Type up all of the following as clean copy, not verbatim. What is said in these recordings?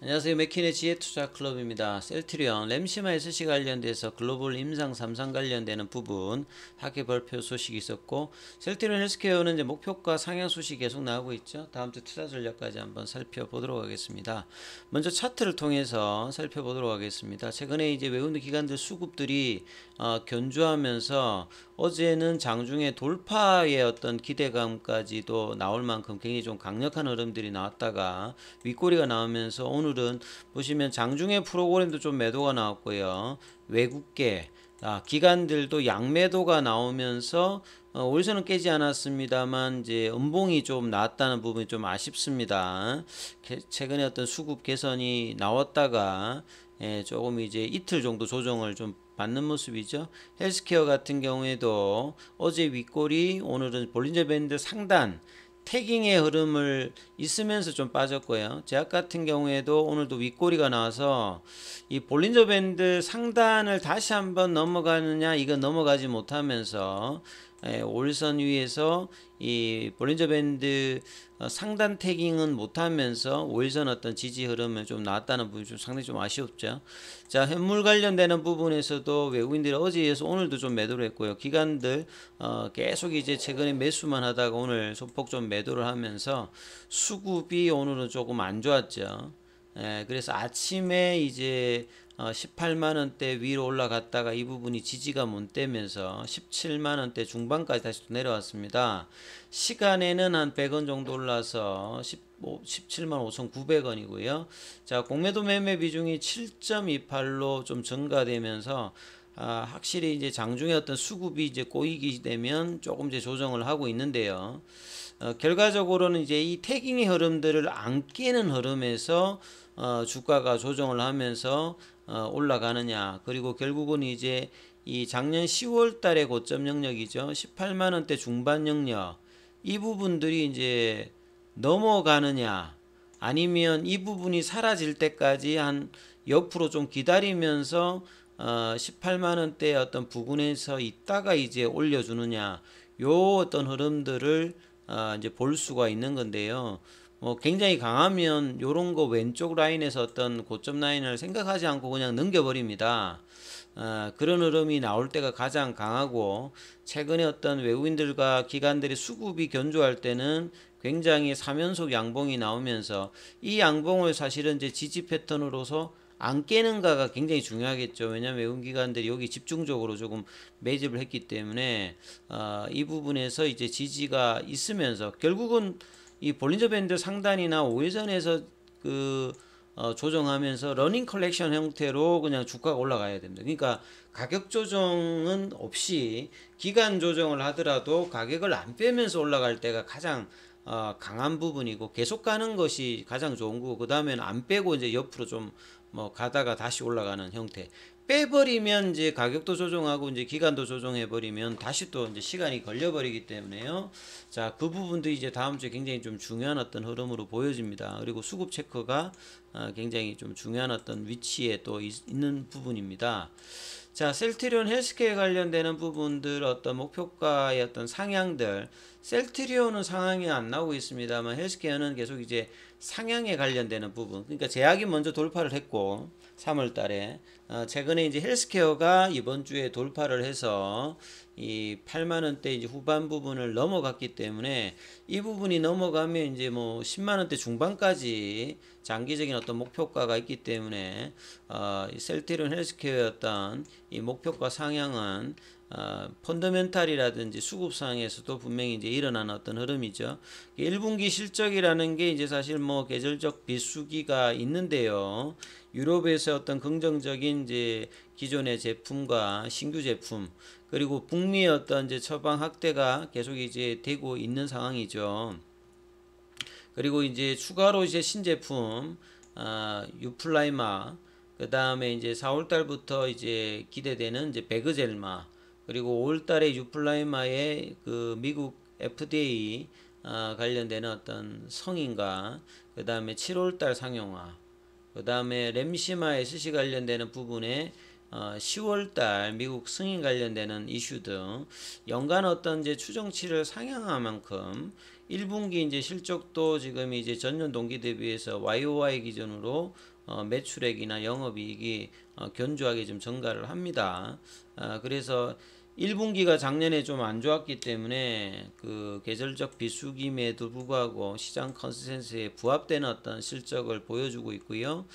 안녕하세요. 맥킨의 지혜투자클럽입니다. 셀트리온, 램시마 SC 관련돼서 글로벌 임상 3상 관련되는 부분 학회 발표 소식이 있었고, 셀트리온 헬스케어는 이제 목표가 상향 소식이 계속 나오고 있죠. 다음 주 투자 전략까지 한번 살펴보도록 하겠습니다. 먼저 차트를 통해서 살펴보도록 하겠습니다. 최근에 이제 외국인 기관들 수급들이 견주하면서 어제는 장중에 돌파의 어떤 기대감까지도 나올 만큼 굉장히 좀 강력한 흐름들이 나왔다가 윗꼬리가 나오면서 오늘은 보시면 장중에 프로그램도 좀 매도가 나왔고요. 외국계 기관들도 양매도가 나오면서 월선은 깨지 않았습니다만 이제 음봉이 좀 나왔다는 부분이 좀 아쉽습니다. 최근에 어떤 수급 개선이 나왔다가 조금 이제 이틀 정도 조정을 좀 받는 모습이죠. 헬스케어 같은 경우에도 어제 윗꼬리, 오늘은 볼린저 밴드 상단 태깅의 흐름을 있으면서 좀 빠졌고요. 제약 같은 경우에도 오늘도 윗꼬리가 나와서 이 볼린저 밴드 상단을 다시 한번 넘어가느냐, 이거 넘어가지 못하면서 올선 위에서 이 볼린저 밴드 상단 태깅은 못하면서 5일선 어떤 지지 흐름을 좀 나왔다는 부분이 좀 상당히 좀 아쉬웠죠. 자, 현물 관련되는 부분에서도 외국인들이 어제에서 오늘도 좀 매도를 했고요. 기관들 계속 이제 최근에 매수만 하다가 오늘 소폭 좀 매도를 하면서 수급이 오늘은 조금 안 좋았죠. 그래서 아침에 이제 18만원대 위로 올라갔다가 이 부분이 지지가 못 되면서 17만원대 중반까지 다시 또 내려왔습니다. 시간에는 한 100원 정도 올라서 17만 5,900원이고요. 자, 공매도 매매 비중이 7.28로 좀 증가되면서 확실히 이제 장중에 어떤 수급이 이제 꼬이게 되면 조금 이제 조정을 하고 있는데요. 결과적으로는 이제 이 태깅의 흐름들을 안 깨는 흐름에서 주가가 조정을 하면서 올라가느냐, 그리고 결국은 이제 이 작년 10월 달의 고점 영역이죠. 18만 원대 중반 영역, 이 부분들이 이제 넘어가느냐, 아니면 이 부분이 사라질 때까지 한 옆으로 좀 기다리면서 18만 원대 어떤 부근에서 있다가 이제 올려주느냐, 요 어떤 흐름들을 이제 볼 수가 있는 건데요. 굉장히 강하면 요런 거 왼쪽 라인에서 어떤 고점 라인을 생각하지 않고 그냥 넘겨버립니다. 그런 흐름이 나올 때가 가장 강하고, 최근에 어떤 외국인들과 기관들의 수급이 견조할 때는 굉장히 3연속 양봉이 나오면서 이 양봉을 사실은 이제 지지 패턴으로서 안 깨는가가 굉장히 중요하겠죠. 왜냐하면 외국 기관들이 여기 집중적으로 조금 매집을 했기 때문에 이 부분에서 이제 지지가 있으면서 결국은 이 볼린저 밴드 상단이나 5일선에서 그 조정하면서 러닝 컬렉션 형태로 그냥 주가가 올라가야 됩니다. 그러니까 가격 조정은 없이 기간 조정을 하더라도 가격을 안 빼면서 올라갈 때가 가장 강한 부분이고, 계속 가는 것이 가장 좋은 거고, 그 다음에는 안 빼고 이제 옆으로 좀 가다가 다시 올라가는 형태. 빼버리면 이제 가격도 조정하고 이제 기간도 조정해 버리면 다시 또 이제 시간이 걸려 버리기 때문에요. 자, 그 부분도 이제 다음 주에 굉장히 좀 중요한 어떤 흐름으로 보여집니다. 그리고 수급 체크가 굉장히 좀 중요한 어떤 위치에 또 있는 부분입니다. 자, 셀트리온 헬스케어 관련되는 부분들, 어떤 목표가의 어떤 상향들, 셀트리온은 상향이 안 나오고 있습니다만 헬스케어는 계속 이제 상향에 관련되는 부분, 그러니까 제약이 먼저 돌파를 했고 3월 달에 최근에 이제 헬스케어가 이번 주에 돌파를 해서 이 8만 원대 이제 후반 부분을 넘어갔기 때문에, 이 부분이 넘어가면 이제 뭐 10만 원대 중반까지 장기적인 어떤 목표가가 있기 때문에 이 셀트리온 헬스케어의 어떤 이 목표가 상향은 펀더멘탈이라든지 수급상에서도 분명히 이제 일어나는 어떤 흐름이죠. 1분기 실적이라는 게 이제 사실 뭐 계절적 비수기가 있는데요. 유럽에서 어떤 긍정적인 이제 기존의 제품과 신규 제품, 그리고 북미의 어떤 이제 처방 확대가 계속 이제 되고 있는 상황이죠. 그리고 이제 추가로 이제 신제품 유플라이마, 그 다음에 이제 4월 달부터 이제 기대되는 이제 베그젤마, 그리고 5월 달에 유플라이마의 그 미국 FDA 관련되는 어떤 성인과, 그 다음에 7월 달 상용화, 그 다음에 램시마 SC 관련되는 부분에 10월달 미국 승인 관련되는 이슈 등 연간 어떤 이제 추정치를 상향한 만큼 1분기 이제 실적도 지금 이제 전년 동기 대비해서 YOY 기준으로 매출액이나 영업이익이 견조하게 좀 증가를 합니다. 그래서 1분기가 작년에 좀 안 좋았기 때문에 그 계절적 비수기임에도 불구하고 시장 컨센서스에 부합되는 어떤 실적을 보여주고 있고요.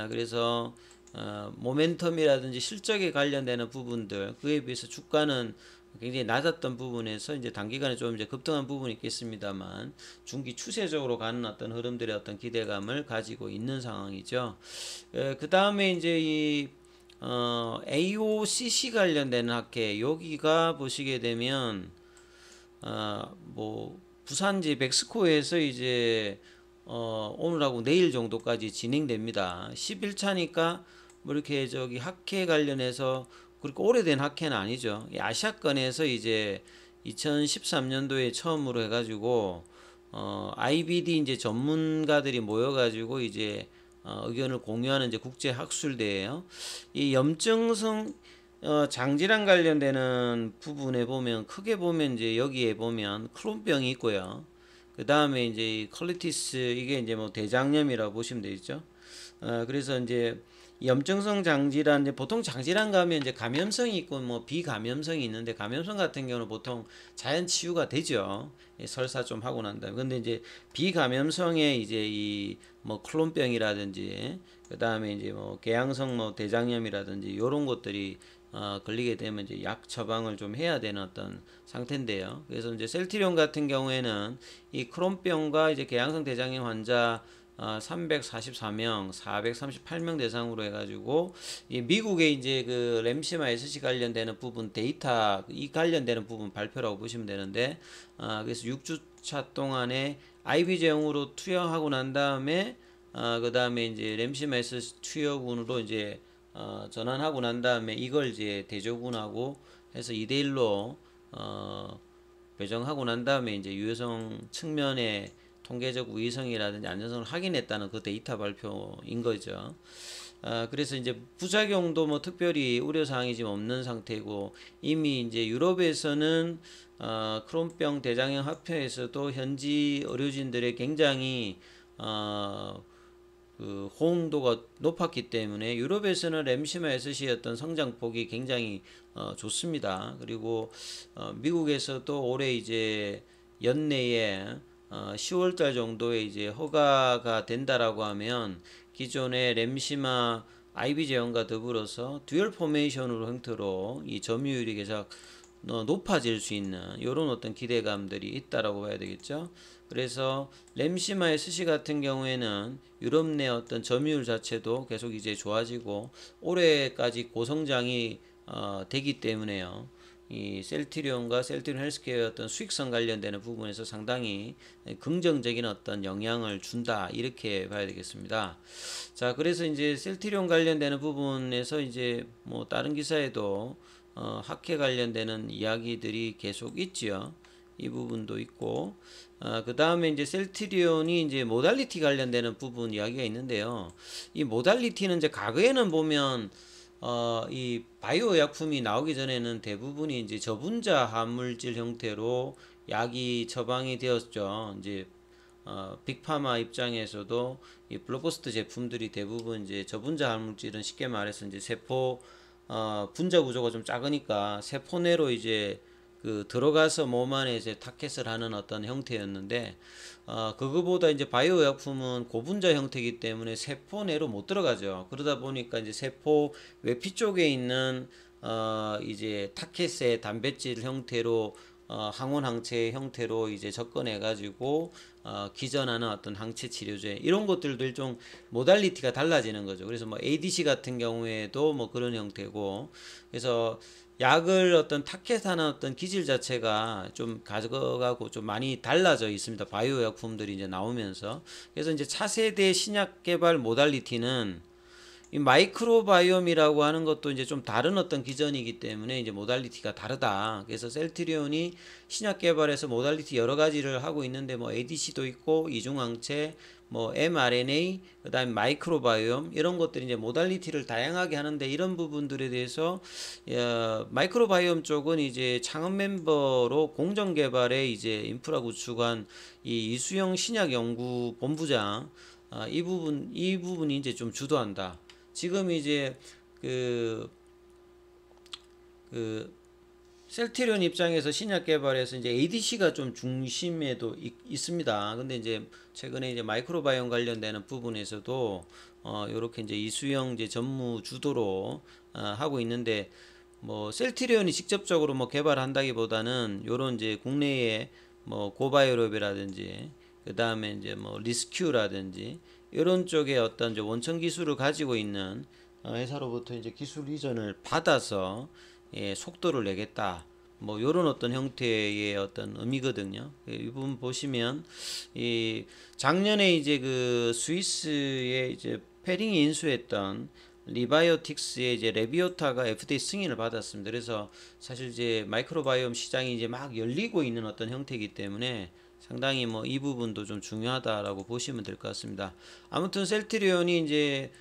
그래서 모멘텀이라든지 실적에 관련되는 부분들 그에 비해서 주가는 굉장히 낮았던 부분에서 이제 단기간에 좀 이제 급등한 부분이 있겠습니다만 중기 추세적으로 가는 어떤 흐름들의 어떤 기대감을 가지고 있는 상황이죠. 그 다음에 이제 이 AOCC 관련되는 학회 여기가 보시게 되면 뭐 부산지 백스코에서 이제 오늘하고 내일 정도까지 진행됩니다. 11차니까 뭐 이렇게 저기 학회 관련해서 그렇게 오래된 학회는 아니죠. 아시아권에서 이제 2013년도에 처음으로 해가지고 IBD 이제 전문가들이 모여가지고 이제 의견을 공유하는 이제 국제 학술대예요. 이 염증성 장질환 관련되는 부분에 보면 크게 보면 이제 여기에 보면 크론병이 있고요. 그 다음에 이제 이 컬리티스 이게 이제 뭐 대장염이라고 보시면 되겠죠. 그래서 이제 염증성 장질환 이제 보통 장질환 가면 이제 감염성이 있고 뭐 비감염성이 있는데 감염성 같은 경우는 보통 자연 치유가 되죠. 설사 좀 하고 난 다음에. 근데 이제 비감염성에 이제 이 뭐 클론병이라든지 그 다음에 이제 뭐 궤양성 뭐 대장염이라든지 요런 것들이 걸리게 되면 이제 약 처방을 좀 해야 되는 어떤 상태인데요. 그래서 이제 셀트리온 같은 경우에는 이 크론병과 이제 궤양성 대장염 환자 344명, 438명 대상으로 해가지고 이 미국의 이제 그 램시마 SC 관련되는 부분 데이터 이 관련되는 부분 발표라고 보시면 되는데 그래서 6주차 동안에 IB 제형으로 투여하고 난 다음에 그 다음에 이제 램시마 SC 투여군으로 이제 전환하고 난 다음에 이걸 이제 대조군하고 해서 2대1로 배정하고 난 다음에 이제 유효성 측면에 통계적 우위성이라든지 안전성을 확인했다는 그 데이터 발표인 거죠. 그래서 이제 부작용도 뭐 특별히 우려사항이 지금 없는 상태고 이미 이제 유럽에서는 크론병 대장염 합회에서도 현지 의료진들의 굉장히 그 호응도가 높았기 때문에 유럽에서는 램시마 SC의 성장폭이 굉장히 좋습니다. 그리고 미국에서도 올해 이제 연내에 10월달 정도에 이제 허가가 된다라고 하면 기존의 램시마 IB 제형과 더불어서 듀얼 포메이션으로 형태로 이 점유율이 계속 높아질 수 있는 이런 어떤 기대감들이 있다라고 봐야 되겠죠. 그래서 램시마 SC 같은 경우에는 유럽 내 어떤 점유율 자체도 계속 이제 좋아지고 올해까지 고성장이 되기 때문에요. 이 셀트리온과 셀트리온 헬스케어의 어떤 수익성 관련되는 부분에서 상당히 긍정적인 어떤 영향을 준다 이렇게 봐야 되겠습니다. 자, 그래서 이제 셀트리온 관련되는 부분에서 이제 뭐 다른 기사에도 학회 관련되는 이야기들이 계속 있지요. 이 부분도 있고 그 다음에 이제 셀트리온이 이제 모달리티 관련되는 부분 이야기가 있는데요. 이 모달리티는 이제 과거에는 보면 이 바이오 약품이 나오기 전에는 대부분이 이제 저분자 함물질 형태로 약이 처방이 되었죠. 이제 빅파마 입장에서도 이 블록버스터 제품들이 대부분 이제 저분자 함물질은 쉽게 말해서 이제 세포 분자 구조가 좀 작으니까 세포 내로 이제 그 들어가서 몸 안에 이제 타켓을 하는 어떤 형태였는데 그거보다 이제 바이오 약품은 고분자 형태이기 때문에 세포 내로 못 들어가죠. 그러다 보니까 이제 세포 외피 쪽에 있는 이제 타켓의 단백질 형태로 항원 항체 형태로 이제 접근해 가지고 기전하는 어떤 항체 치료제 이런 것들도 일종 모달리티가 달라지는 거죠. 그래서 뭐 ADC 같은 경우에도 뭐 그런 형태고 그래서 약을 어떤 타켓하는 어떤 기질 자체가 좀 가져가고 좀 많이 달라져 있습니다. 바이오 약품들이 이제 나오면서 그래서 이제 차세대 신약 개발 모달리티는 이 마이크로바이옴이라고 하는 것도 이제 좀 다른 어떤 기전이기 때문에 이제 모달리티가 다르다. 그래서 셀트리온이 신약 개발에서 모달리티 여러 가지를 하고 있는데 뭐 ADC도 있고 이중항체 뭐 mRNA, 그다음에 마이크로바이옴 이런 것들이 이제 모달리티를 다양하게 하는데 이런 부분들에 대해서 마이크로바이옴 쪽은 이제 창업 멤버로 공정 개발에 이제 인프라 구축한 이 이수영 신약 연구 본부장 이 부분이 이제 좀 주도한다. 지금 이제 그 셀트리온 입장에서 신약 개발에서 이제 ADC가 좀 중심에도 있습니다. 근데 이제 최근에 이제 마이크로바이옴 관련되는 부분에서도 요렇게 이제 이수영 이제 전무 주도로 하고 있는데 뭐 셀트리온이 직접적으로 뭐 개발한다기보다는 요런 이제 국내에 뭐 고바이오롭이라든지 그다음에 이제 뭐 리스큐라든지 이런 쪽에 어떤 이제 원천 기술을 가지고 있는 회사로부터 이제 기술 이전을 받아서 속도를 내겠다. 뭐 요런 어떤 형태의 어떤 의미거든요. 이 부분 보시면 이 작년에 이제 그 스위스에 이제 페링이 인수했던 리바이오틱스의 이제 레비오타가 FDA 승인을 받았습니다. 그래서 사실 이제 마이크로바이옴 시장이 이제 막 열리고 있는 어떤 형태이기 때문에 상당히 뭐 이 부분도 좀 중요하다라고 보시면 될 것 같습니다. 아무튼 셀트리온이 이제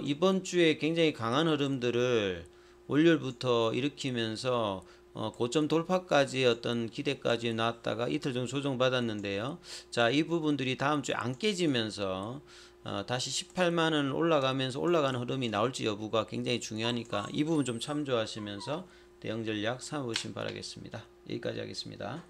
이번 주에 굉장히 강한 흐름들을 월요일부터 일으키면서 고점 돌파까지 어떤 기대까지 나왔다가 이틀 정도 조정받았는데요. 자, 이 부분들이 다음 주에 안 깨지면서 다시 18만 원 올라가면서 올라가는 흐름이 나올지 여부가 굉장히 중요하니까 이 부분 좀 참조하시면서 대응 전략 삼아보시면 바라겠습니다. 여기까지 하겠습니다.